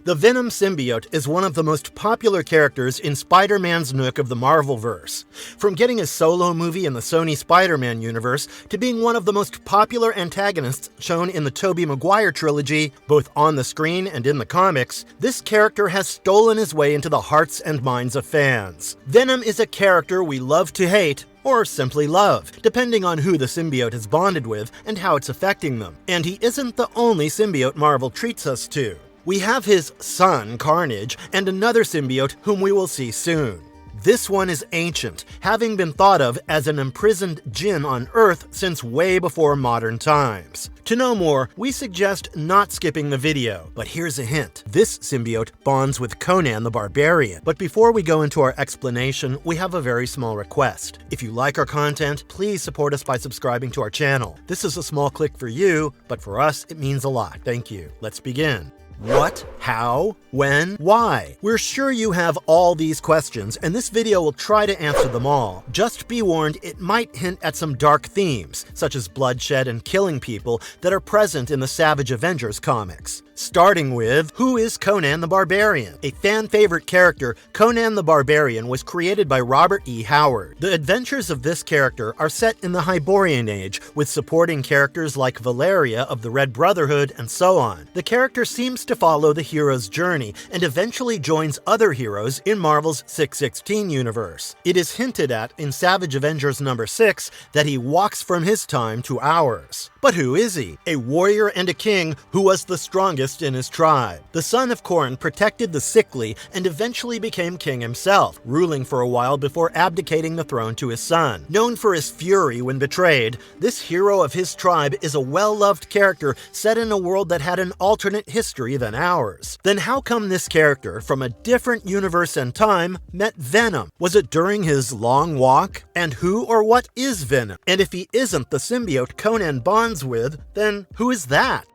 The Venom symbiote is one of the most popular characters in Spider-Man's nook of the Marvelverse. From getting a solo movie in the Sony Spider-Man universe to being one of the most popular antagonists shown in the Tobey Maguire trilogy, both on the screen and in the comics, this character has stolen his way into the hearts and minds of fans. Venom is a character we love to hate, or simply love, depending on who the symbiote is bonded with and how it's affecting them. And he isn't the only symbiote Marvel treats us to. We have his son, Carnage, and another symbiote whom we will see soon. This one is ancient, having been thought of as an imprisoned djinn on Earth since way before modern times. To know more, we suggest not skipping the video, but here's a hint. This symbiote bonds with Conan the Barbarian. But before we go into our explanation, we have a very small request. If you like our content, please support us by subscribing to our channel. This is a small click for you, but for us, it means a lot. Thank you. Let's begin. What? How? When? Why? We're sure you have all these questions, and this video will try to answer them all. Just be warned, it might hint at some dark themes, such as bloodshed and killing people, that are present in the Savage Avengers comics. Starting with, who is Conan the Barbarian? A fan-favorite character, Conan the Barbarian was created by Robert E. Howard. The adventures of this character are set in the Hyborian Age, with supporting characters like Valeria of the Red Brotherhood and so on. The character seems to follow the hero's journey and eventually joins other heroes in Marvel's 616 universe. It is hinted at in Savage Avengers number 6 that he walks from his time to ours. But who is he? A warrior and a king who was the strongest in his tribe. The son of Khorne protected the sickly and eventually became king himself, ruling for a while before abdicating the throne to his son. Known for his fury when betrayed, this hero of his tribe is a well-loved character set in a world that had an alternate history than ours. Then how come this character, from a different universe and time, met Venom? Was it during his long walk? And who or what is Venom? And if he isn't the symbiote Conan bonds with, then who is that?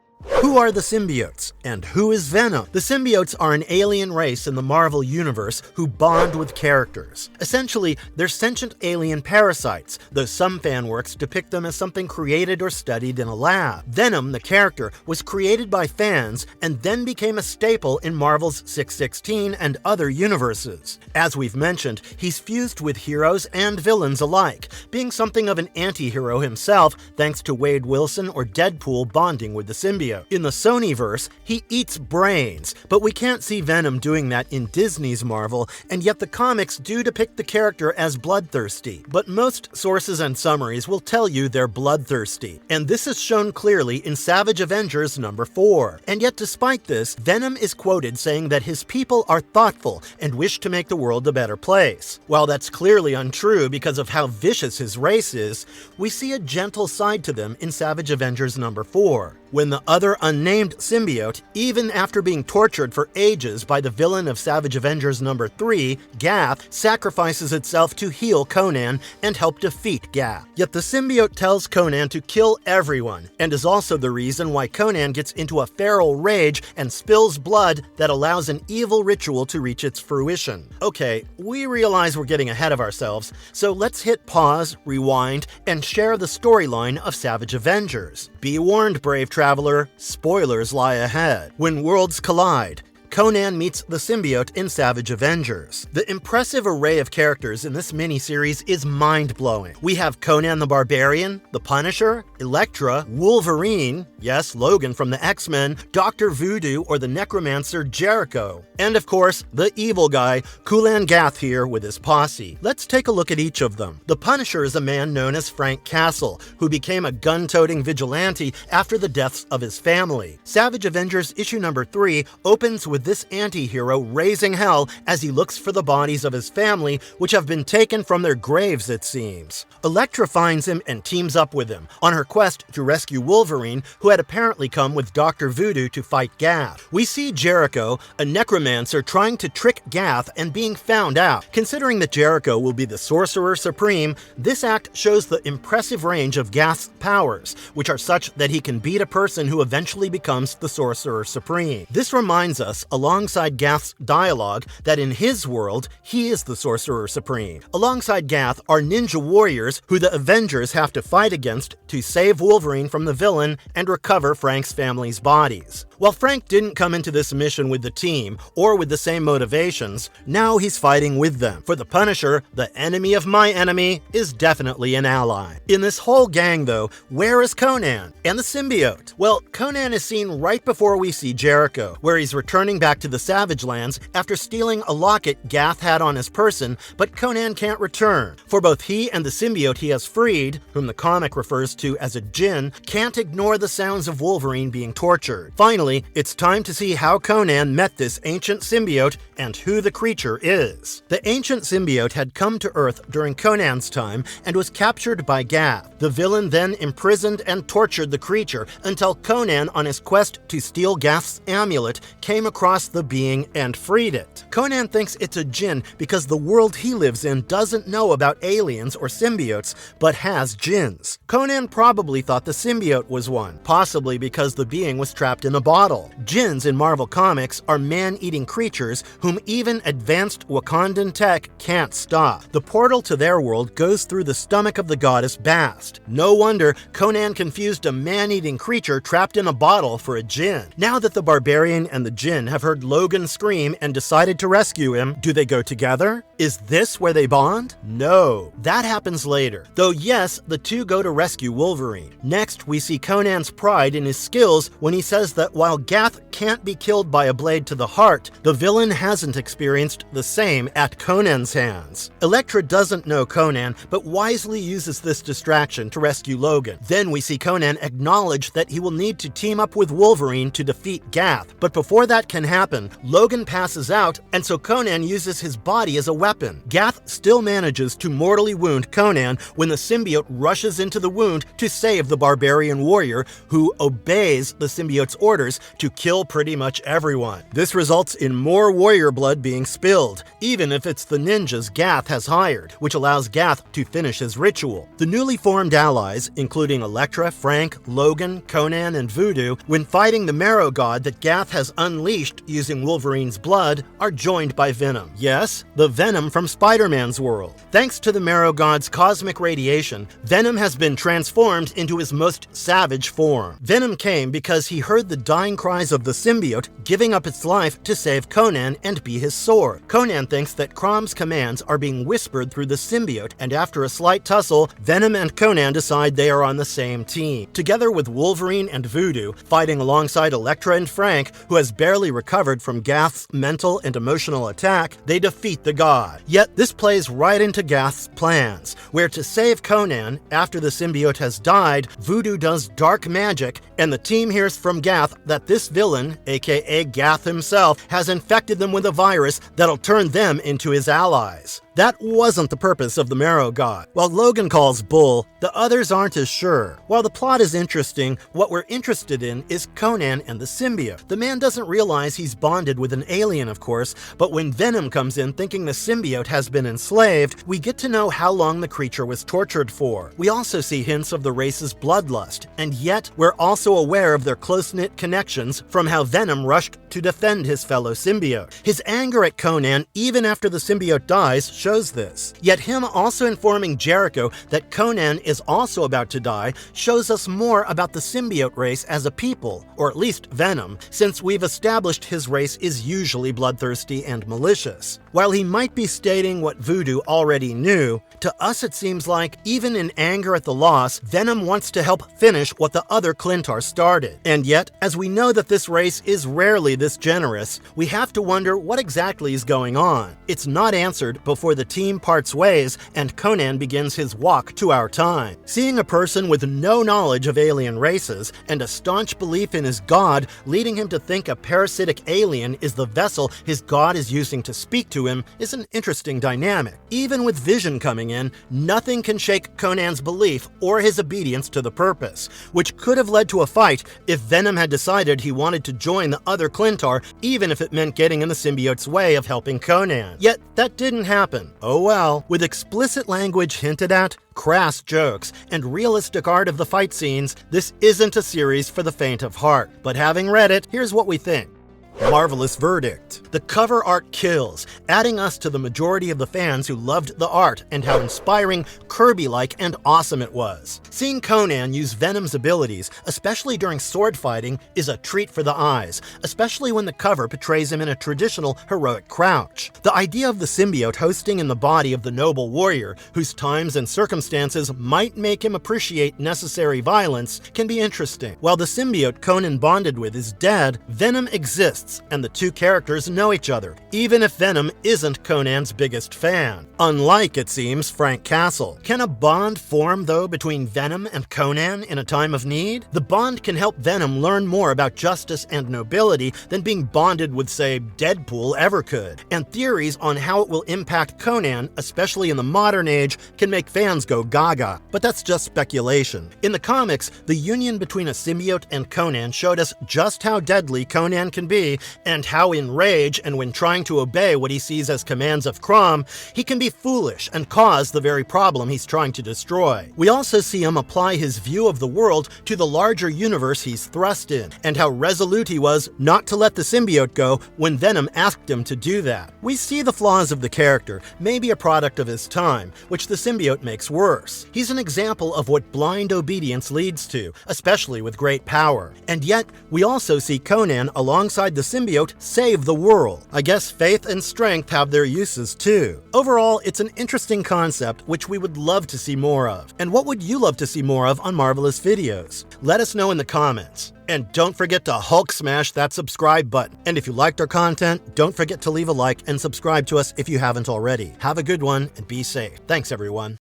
Who are the symbiotes? And who is Venom? The symbiotes are an alien race in the Marvel Universe who bond with characters. Essentially, they're sentient alien parasites, though some fanworks depict them as something created or studied in a lab. Venom, the character, was created by fans and then became a staple in Marvel's 616 and other universes. As we've mentioned, he's fused with heroes and villains alike, being something of an anti-hero himself thanks to Wade Wilson or Deadpool bonding with the symbiote. In the Sonyverse, he eats brains, but we can't see Venom doing that in Disney's Marvel, and yet the comics do depict the character as bloodthirsty. But most sources and summaries will tell you they're bloodthirsty, and this is shown clearly in Savage Avengers number 4. And yet despite this, Venom is quoted saying that his people are thoughtful and wish to make the world a better place. While that's clearly untrue because of how vicious his race is, we see a gentle side to them in Savage Avengers number 4. When the other unnamed symbiote, even after being tortured for ages by the villain of Savage Avengers number 3, Gath, sacrifices itself to heal Conan and help defeat Gath. Yet the symbiote tells Conan to kill everyone, and is also the reason why Conan gets into a feral rage and spills blood that allows an evil ritual to reach its fruition. Okay, we realize we're getting ahead of ourselves, so let's hit pause, rewind, and share the storyline of Savage Avengers. Be warned, brave traveler, spoilers lie ahead. When worlds collide, Conan meets the symbiote in Savage Avengers. The impressive array of characters in this miniseries is mind-blowing. We have Conan the Barbarian, the Punisher, Elektra, Wolverine, yes, Logan from the X-Men, Dr. Voodoo or the Necromancer Jericho, and of course, the evil guy, Kulan Gath here with his posse. Let's take a look at each of them. The Punisher is a man known as Frank Castle, who became a gun-toting vigilante after the deaths of his family. Savage Avengers issue number 3 opens with this anti-hero raising hell as he looks for the bodies of his family, which have been taken from their graves, it seems. Elektra finds him and teams up with him on her quest to rescue Wolverine, who had apparently come with Dr. Voodoo to fight Gath. We see Jericho, a necromancer, trying to trick Gath and being found out. Considering that Jericho will be the Sorcerer Supreme, this act shows the impressive range of Gath's powers, which are such that he can beat a person who eventually becomes the Sorcerer Supreme. This reminds us alongside Gath's dialogue that in his world, he is the Sorcerer Supreme. Alongside Gath are ninja warriors who the Avengers have to fight against to save Wolverine from the villain and recover Frank's family's bodies. While Frank didn't come into this mission with the team or with the same motivations, now he's fighting with them. For the Punisher, the enemy of my enemy is definitely an ally. In this whole gang though, where is Conan and the symbiote? Well, Conan is seen right before we see Jericho, where he's returning back to the Savage Lands after stealing a locket Gath had on his person, but Conan can't return. For both he and the symbiote he has freed, whom the comic refers to as a djinn, can't ignore the sounds of Wolverine being tortured. Finally, it's time to see how Conan met this ancient symbiote and who the creature is. The ancient symbiote had come to Earth during Conan's time and was captured by Gath. The villain then imprisoned and tortured the creature until Conan, on his quest to steal Gath's amulet, came across the being and freed it. Conan thinks it's a djinn because the world he lives in doesn't know about aliens or symbiotes, but has djinns. Conan probably thought the symbiote was one, possibly because the being was trapped in a bottle. Djinns in Marvel Comics are man-eating creatures whom even advanced Wakandan tech can't stop. The portal to their world goes through the stomach of the goddess Bast. No wonder Conan confused a man-eating creature trapped in a bottle for a djinn. Now that the barbarian and the djinn have heard Logan scream and decided to rescue him, do they go together? Is this where they bond? No, that happens later. Though yes, the two go to rescue Wolverine. Next, we see Conan's pride in his skills when he says that while Gath can't be killed by a blade to the heart, the villain hasn't experienced the same at Conan's hands. Elektra doesn't know Conan, but wisely uses this distraction to rescue Logan. Then we see Conan acknowledge that he will need to team up with Wolverine to defeat Gath, but before that can happen, Logan passes out, and so Conan uses his body as a weapon. Gath still manages to mortally wound Conan when the symbiote rushes into the wound to save the barbarian warrior, who obeys the symbiote's orders to kill pretty much everyone. This results in more warrior blood being spilled, even if it's the ninjas Gath has hired, which allows Gath to finish his ritual. The newly formed allies, including Elektra, Frank, Logan, Conan, and Voodoo, when fighting the Marrow God that Gath has unleashed using Wolverine's blood, are joined by Venom. Yes, the Venom from Spider-Man's world. Thanks to the Marrow God's cosmic radiation, Venom has been transformed into his most savage form. Venom came because he heard the dying cries of the symbiote giving up its life to save Conan and be his sword. Conan thinks that Crom's commands are being whispered through the symbiote, and after a slight tussle, Venom and Conan decide they are on the same team. Together with Wolverine and Voodoo, fighting alongside Elektra and Frank, who has barely recovered from Gath's mental and emotional attack, they defeat the god. Yet this plays right into Gath's plans, where to save Conan, after the symbiote has died, Voodoo does dark magic, and the team hears from Gath that this villain, aka Gath himself, has infected them with a virus that'll turn them into his allies. That wasn't the purpose of the Marrow God. While Logan calls bull, the others aren't as sure. While the plot is interesting, what we're interested in is Conan and the symbiote. The man doesn't realize he's bonded with an alien, of course, but when Venom comes in thinking the symbiote has been enslaved, we get to know how long the creature was tortured for. We also see hints of the race's bloodlust, and yet we're also aware of their close-knit connections from how Venom rushed to defend his fellow symbiote. His anger at Conan, even after the symbiote dies, shows this. Yet him also informing Jericho that Conan is also about to die shows us more about the symbiote race as a people, or at least Venom, since we've established his race is usually bloodthirsty and malicious. While he might be stating what Voodoo already knew, to us it seems like, even in anger at the loss, Venom wants to help finish what the other Clintar started. And yet, as we know that this race is rarely this generous, we have to wonder what exactly is going on. It's not answered before the team parts ways and Conan begins his walk to our time. Seeing a person with no knowledge of alien races and a staunch belief in his god leading him to think a parasitic alien is the vessel his god is using to speak to him is an interesting dynamic. Even with Vision coming in, nothing can shake Conan's belief or his obedience to the purpose, which could have led to a fight if Venom had decided he wanted to join the other Clintar, even if it meant getting in the symbiote's way of helping Conan. Yet that didn't happen. Oh well. With explicit language hinted at, crass jokes, and realistic art of the fight scenes, this isn't a series for the faint of heart. But having read it, here's what we think. Marvelous verdict. The cover art kills, adding us to the majority of the fans who loved the art and how inspiring, Kirby-like, and awesome it was. Seeing Conan use Venom's abilities, especially during sword fighting, is a treat for the eyes, especially when the cover portrays him in a traditional heroic crouch. The idea of the symbiote hosting in the body of the noble warrior, whose times and circumstances might make him appreciate necessary violence, can be interesting. While the symbiote Conan bonded with is dead, Venom exists, and the two characters know each other, even if Venom isn't Conan's biggest fan. Unlike, it seems, Frank Castle. Can a bond form, though, between Venom and Conan in a time of need? The bond can help Venom learn more about justice and nobility than being bonded with, say, Deadpool ever could. And theories on how it will impact Conan, especially in the modern age, can make fans go gaga. But that's just speculation. In the comics, the union between a symbiote and Conan showed us just how deadly Conan can be, and how in rage and when trying to obey what he sees as commands of Crom, he can be foolish and cause the very problem he's trying to destroy. We also see him apply his view of the world to the larger universe he's thrust in, and how resolute he was not to let the symbiote go when Venom asked him to do that. We see the flaws of the character, maybe a product of his time, which the symbiote makes worse. He's an example of what blind obedience leads to, especially with great power. And yet, we also see Conan alongside the symbiote save the world. I guess faith and strength have their uses too. Overall, it's an interesting concept which we would love to see more of. And what would you love to see more of on Marvelous Videos? Let us know in the comments. And don't forget to Hulk smash that subscribe button. And if you liked our content, don't forget to leave a like and subscribe to us if you haven't already. Have a good one and be safe. Thanks, everyone.